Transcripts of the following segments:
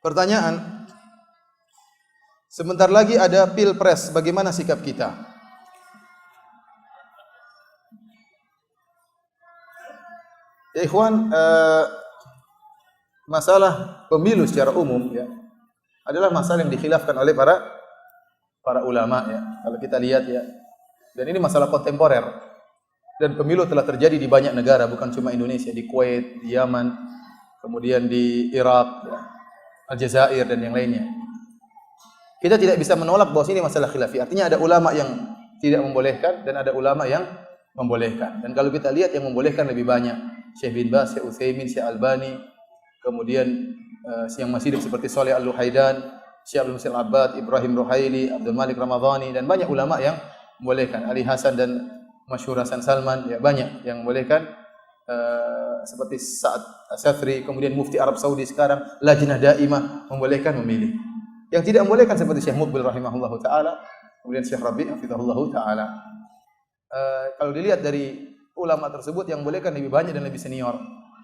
Pertanyaan, sebentar lagi ada Pilpres, bagaimana sikap kita? Ya ikhwan, masalah pemilu secara umum ya adalah masalah yang dikhilafkan oleh para ulama ya. Kalau kita lihat ya, dan ini masalah kontemporer. Dan pemilu telah terjadi di banyak negara, bukan cuma Indonesia, di Kuwait, di Yaman, kemudian di Irak, ya, Aljazair dan yang lainnya. Kita tidak bisa menolak bahwa ini masalah khilafi. Artinya ada ulama yang tidak membolehkan dan ada ulama yang membolehkan. Dan kalau kita lihat yang membolehkan lebih banyak, Syekh bin Baz, Syekh Utsaimin, Syekh Albani, kemudian yang masih hidup seperti Shalih Al-Luhaidan, Syekh Abdul Muhsin Al-Abbad, Ibrahim Ruhaili, Abdul Malik Ramadhani dan banyak ulama yang membolehkan. Ali Hasan dan Masyhur Hasan Salman, ya banyak yang membolehkan, seperti Sa'ad As-Sathri, kemudian Mufti Arab Saudi sekarang, Lajnah Daimah membolehkan memilih. Yang tidak membolehkan seperti Syekh Muqbil rahimahullahu taala, kemudian Syekh Rabi' hafizahullahu taala. Kalau dilihat dari ulama tersebut yang membolehkan lebih banyak dan lebih senior.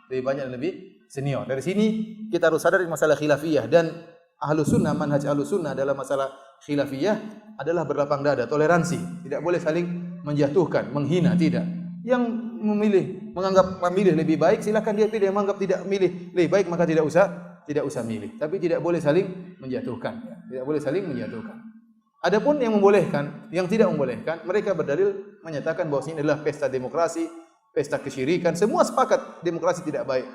Lebih banyak dan lebih senior. Dari sini kita harus sadar masalah khilafiyah, dan Ahlus Sunnah, manhaj Ahlus Sunnah dalam masalah khilafiyah adalah berlapang dada, toleransi. Tidak boleh saling menjatuhkan, menghina, tidak. Yang menganggap memilih lebih baik, silakan dia pilih. Yang menganggap tidak milih lebih baik, maka tidak usah milih. Tapi tidak boleh saling menjatuhkan. Tidak boleh saling menjatuhkan. Adapun yang membolehkan, yang tidak membolehkan, mereka berdalil menyatakan bahwa ini adalah pesta demokrasi, pesta kesyirikan. Semua sepakat demokrasi tidak baik.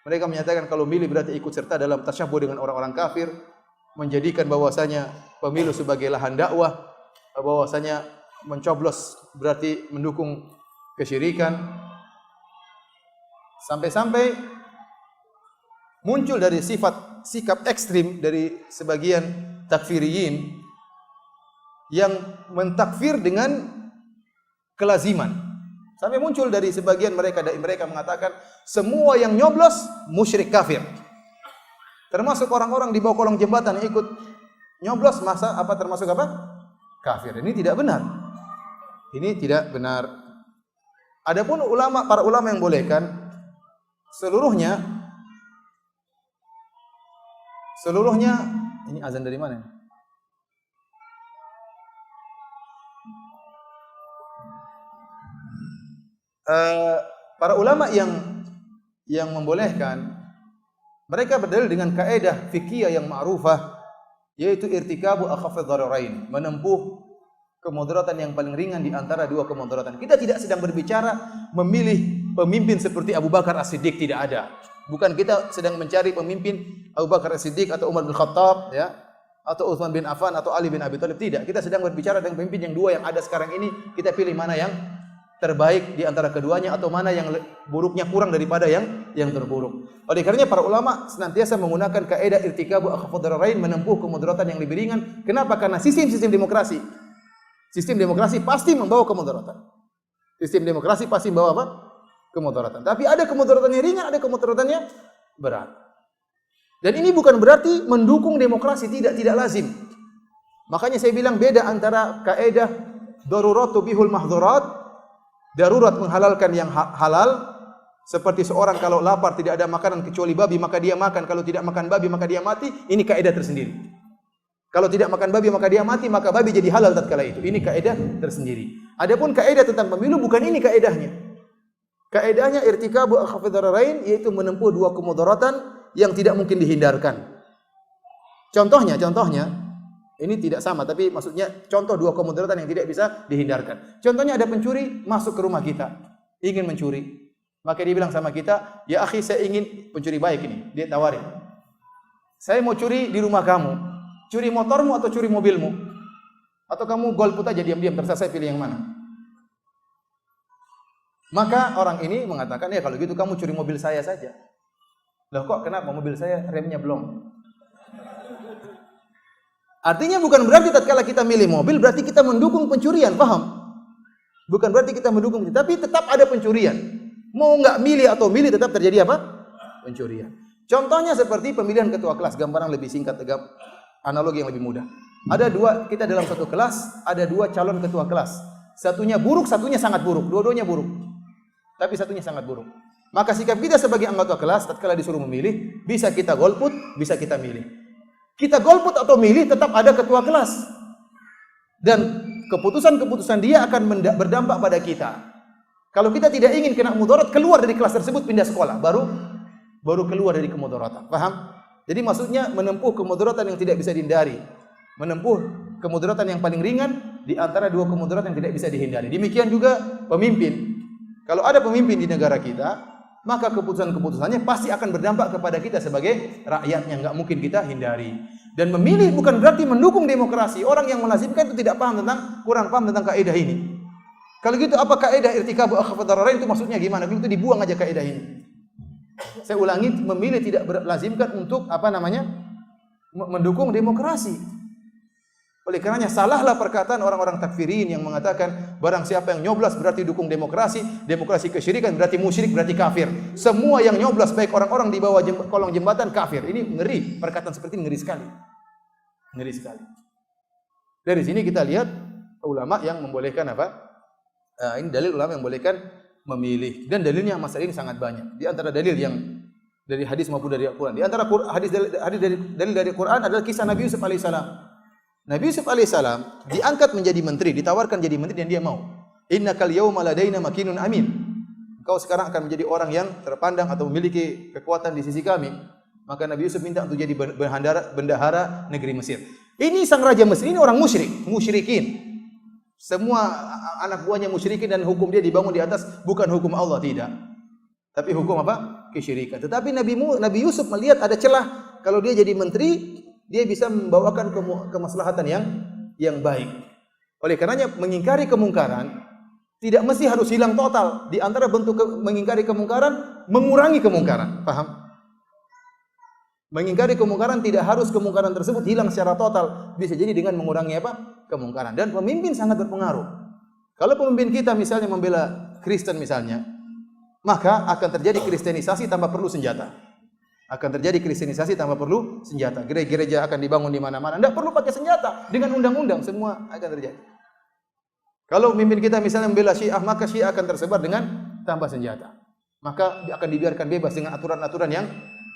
Mereka menyatakan kalau milih berarti ikut serta dalam tasyabbuh dengan orang-orang kafir, menjadikan bahwasanya pemilu sebagai lahan dakwah, bahwasanya mencoblos berarti mendukung kesyirikan. Sampai-sampai muncul dari sikap ekstrim dari sebagian takfiriyin yang mentakfir dengan kelaziman. Sampai muncul dari sebagian mereka mengatakan semua yang nyoblos musyrik kafir. Termasuk orang-orang di bawah kolong jembatan yang ikut nyoblos, masa apa termasuk apa? Kafir. Ini tidak benar. Ini tidak benar. Adapun para ulama yang bolehkan seluruhnya ini azan dari mana? Para ulama yang membolehkan, mereka berdalil dengan kaidah fikih yang ma'rufah, yaitu irtikabu akhafidh dhararain, menempuh kemudaratan yang paling ringan di antara dua kemudaratan. Kita tidak sedang berbicara memilih pemimpin seperti Abu Bakar As-Siddiq, tidak ada. Bukan kita sedang mencari pemimpin Abu Bakar As-Siddiq atau Umar bin Khattab, ya, atau Utsman bin Affan atau Ali bin Abi Thalib, tidak. Kita sedang berbicara tentang pemimpin yang dua yang ada sekarang ini, kita pilih mana yang terbaik di antara keduanya atau mana yang buruknya kurang daripada yang terburuk. Oleh karenanya para ulama senantiasa menggunakan kaidah irtikabu akhafidh dhararain, menempuh kemudaratan yang lebih ringan. Kenapa? Karena sistem demokrasi. Sistem demokrasi pasti membawa kemudaratan. Sistem demokrasi pasti membawa apa? Kemudaratan. Tapi ada kemudaratan yang ringan, ada kemudaratan yang berat. Dan ini bukan berarti mendukung demokrasi, tidak lazim. Makanya saya bilang beda antara kaidah darurat tubihul mahdzurat, darurat menghalalkan yang halal, seperti seorang kalau lapar tidak ada makanan kecuali babi maka dia makan, kalau tidak makan babi maka dia mati. Ini kaidah tersendiri. Kalau tidak makan babi maka dia mati, maka babi jadi halal tatkala itu. Ini kaidah tersendiri. Adapun kaidah tentang pemilu bukan ini kaidahnya. Kaidahnya irtikabu akhafidh dhararain, yaitu menempuh dua kemudaratan yang tidak mungkin dihindarkan. Contohnya ini tidak sama, tapi maksudnya contoh dua kemudaratan yang tidak bisa dihindarkan. Contohnya ada pencuri masuk ke rumah kita, ingin mencuri. Maka dia bilang sama kita, "Ya akhi, saya ingin pencuri baik ini." Dia tawarin, "Saya mau curi di rumah kamu. Curi motormu atau curi mobilmu? Atau kamu golput aja diam-diam, terserah saya pilih yang mana." Maka orang ini mengatakan, "Ya kalau gitu kamu curi mobil saya saja." Loh kok kenapa? Mobil saya remnya belum. Artinya bukan berarti tatkala kita milih mobil berarti kita mendukung pencurian, paham? Bukan berarti kita mendukung, tapi tetap ada pencurian. Mau enggak milih atau milih tetap terjadi apa? Pencurian. Contohnya seperti pemilihan ketua kelas, gambaran lebih singkat, analogi yang lebih mudah. Kita dalam satu kelas, ada dua calon ketua kelas. Satunya buruk, satunya sangat buruk. Dua-duanya buruk. Tapi satunya sangat buruk. Maka sikap kita sebagai anggota kelas tatkala disuruh memilih, bisa kita golput, bisa kita milih. Kita golput atau milih tetap ada ketua kelas. Dan keputusan-keputusan dia akan berdampak pada kita. Kalau kita tidak ingin kena mudarat, keluar dari kelas tersebut, pindah sekolah, baru keluar dari kemudaratan. Paham? Jadi maksudnya menempuh kemudaratan yang tidak bisa dihindari. Menempuh kemudaratan yang paling ringan di antara dua kemudaratan yang tidak bisa dihindari. Demikian juga pemimpin. Kalau ada pemimpin di negara kita, maka keputusan-keputusannya pasti akan berdampak kepada kita sebagai rakyatnya, enggak mungkin kita hindari. Dan memilih bukan berarti mendukung demokrasi. Orang yang melazimkan itu kurang paham tentang kaidah ini. Kalau gitu apa kaidah irtikabu akhafad dararain itu maksudnya gimana? Itu dibuang aja kaidah ini. Saya ulangi, memilih tidak melazimkan untuk mendukung demokrasi. Oleh karenanya salahlah perkataan orang-orang takfirin yang mengatakan barang siapa yang nyoblos berarti dukung demokrasi, demokrasi kesyirikan berarti musyrik, berarti kafir. Semua yang nyoblos baik orang-orang di bawah kolong jembatan kafir. Ini ngeri, perkataan seperti ini ngeri sekali. Ngeri sekali. Dari sini kita lihat ulama yang membolehkan apa? Ini dalil ulama yang membolehkan memilih, dan dalilnya masalah ini sangat banyak. Di antara dalil yang dari hadis maupun dari Al-Qur'an. Di antara dalil dari Quran adalah kisah Nabi Yusuf alaihissalam. Nabi Yusuf alaihissalam diangkat menjadi menteri, ditawarkan jadi menteri dan dia mau. Innakal yauma ladaina makinun amin. Engkau sekarang akan menjadi orang yang terpandang atau memiliki kekuatan di sisi kami. Maka Nabi Yusuf minta untuk jadi bendahara negeri Mesir. Ini sang raja Mesir, ini orang musyrikin. Semua anak buahnya musyrikin dan hukum dia dibangun di atas bukan hukum Allah, tidak. Tapi hukum apa? Kesyirikan. Tetapi Nabi Yusuf melihat ada celah kalau dia jadi menteri, dia bisa membawakan kemaslahatan yang baik. Oleh karenanya mengingkari kemungkaran tidak mesti harus hilang total. Di antara bentuk mengingkari kemungkaran, mengurangi kemungkaran. Paham? Mengingkari kemungkaran tidak harus kemungkaran tersebut hilang secara total. Bisa jadi dengan mengurangi apa? Kemungkaran. Dan pemimpin sangat berpengaruh. Kalau pemimpin kita misalnya membela Kristen misalnya, maka akan terjadi kristenisasi tanpa perlu senjata. Akan terjadi kristenisasi tanpa perlu senjata. Gereja akan dibangun di mana-mana. Tidak perlu pakai senjata. Dengan undang-undang semua akan terjadi. Kalau pemimpin kita misalnya membela Syiah, maka Syiah akan tersebar dengan tanpa senjata. Maka akan dibiarkan bebas dengan aturan-aturan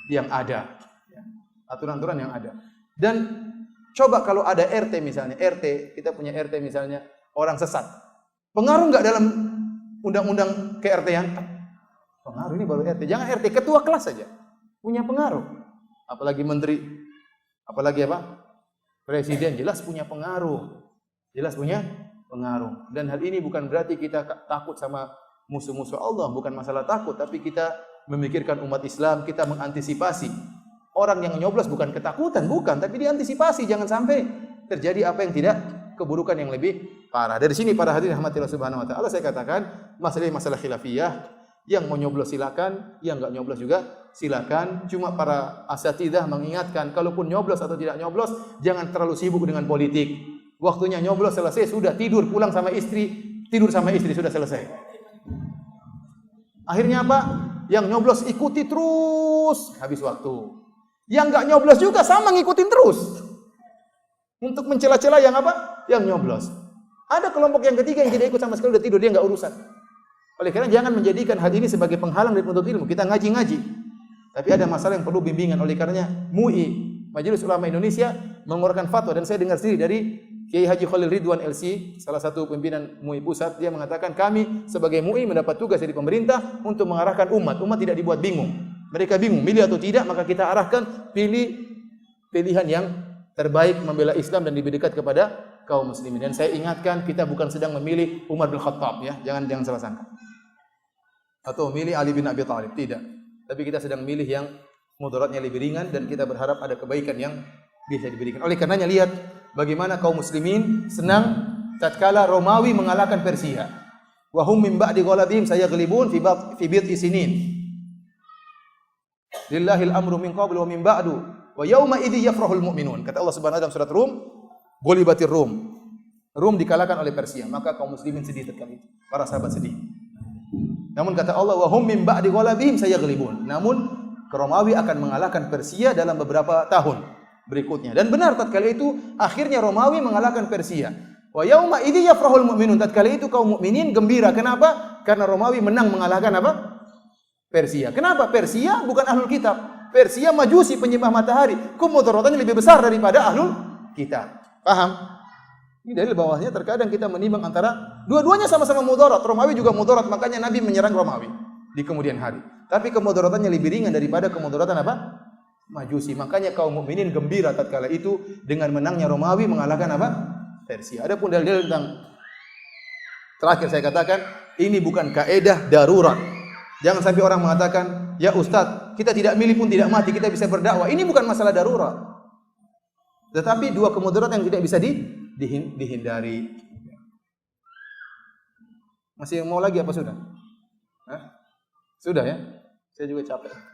yang ada. Aturan-aturan yang ada. Dan coba kalau ada RT misalnya, kita punya RT misalnya, orang sesat. Pengaruh enggak dalam undang-undang ke-RT-an? Pengaruh, ini baru RT. Jangan RT, ketua kelas saja. Punya pengaruh. Apalagi menteri, apalagi apa? Presiden, jelas punya pengaruh. Jelas punya pengaruh. Dan hal ini bukan berarti kita takut sama musuh-musuh Allah. Bukan masalah takut, tapi kita memikirkan umat Islam, kita mengantisipasi. Orang yang nyoblos bukan ketakutan, bukan, tapi diantisipasi jangan sampai terjadi apa yang tidak, keburukan yang lebih parah. Dari sini para hadirin rahmatillah subhanahu wa taala, saya katakan masalah khilafiyah, yang mau nyoblos silakan, yang enggak nyoblos juga silakan. Cuma para asatidzah mengingatkan, kalaupun nyoblos atau tidak nyoblos, jangan terlalu sibuk dengan politik. Waktunya nyoblos selesai, sudah tidur, pulang sama istri, tidur sama istri, sudah selesai. Akhirnya apa? Yang nyoblos ikuti terus, habis waktu. Yang enggak nyoblos juga sama ngikutin terus. Untuk mencela-cela yang apa? Yang nyoblos. Ada kelompok yang ketiga yang tidak ikut sama sekali, udah tidur, dia enggak urusan. Oleh karena jangan menjadikan hal ini sebagai penghalang dari penuntut ilmu. Kita ngaji-ngaji. Tapi ada masalah yang perlu bimbingan. Oleh karenanya MUI, Majelis Ulama Indonesia, mengeluarkan fatwa, dan saya dengar sendiri dari Kiai Haji Khalil Ridwan LC, salah satu pimpinan MUI pusat, dia mengatakan kami sebagai MUI mendapat tugas dari pemerintah untuk mengarahkan umat. Umat tidak dibuat bingung. Mereka bingung, milih atau tidak, maka kita arahkan pilihan yang terbaik membela Islam dan lebih dekat kepada kaum muslimin. Dan saya ingatkan, kita bukan sedang memilih Umar bin Khattab, ya, jangan salah sangka. Atau memilih Ali bin Abi Thalib, tidak. Tapi kita sedang memilih yang mudaratnya lebih ringan dan kita berharap ada kebaikan yang bisa diberikan. Oleh karenanya lihat bagaimana kaum muslimin senang tatkala Romawi mengalahkan Persia. Wa hum min ba'di ghalabihim sayaghlibun fi bid'i sinin. Lillahil amru min qablu wa min ba'du wa yauma idzi yafrahul mu'minun. Kata Allah Subhanahu wa taala surat Rum, ghulibatir Rum. Rum dikalahkan oleh Persia, maka kaum muslimin sedih tatkala itu. Para sahabat sedih. Namun kata Allah, wa hum min ba'di ghalabihim sayaghlibun. Namun Romawi akan mengalahkan Persia dalam beberapa tahun berikutnya. Dan benar tatkala itu akhirnya Romawi mengalahkan Persia. Wa yauma idzi yafrahul mu'minun. Tatkala itu kaum mukminin gembira. Kenapa? Karena Romawi menang mengalahkan apa? Persia. Kenapa? Persia bukan ahlul kitab. Persia Majusi penyembah matahari. Kemudaratan lebih besar daripada ahlul kitab. Paham? Ini dalil bahwasanya terkadang kita menimbang antara dua-duanya sama-sama mudarat. Romawi juga mudarat, makanya Nabi menyerang Romawi di kemudian hari. Tapi kemudaratannya lebih ringan daripada kemudaratan apa? Majusi. Makanya kaum mukminin gembira tatkala itu dengan menangnya Romawi mengalahkan apa? Persia. Adapun dalil tentang terakhir saya katakan, ini bukan kaedah darurat. Jangan sampai orang mengatakan, ya Ustaz, kita tidak milih pun tidak mati, kita bisa berdakwah. Ini bukan masalah darurat. Tetapi dua kemudaratan yang tidak bisa dihindari. Masih mau lagi apa sudah? Hah? Sudah ya? Saya juga capek.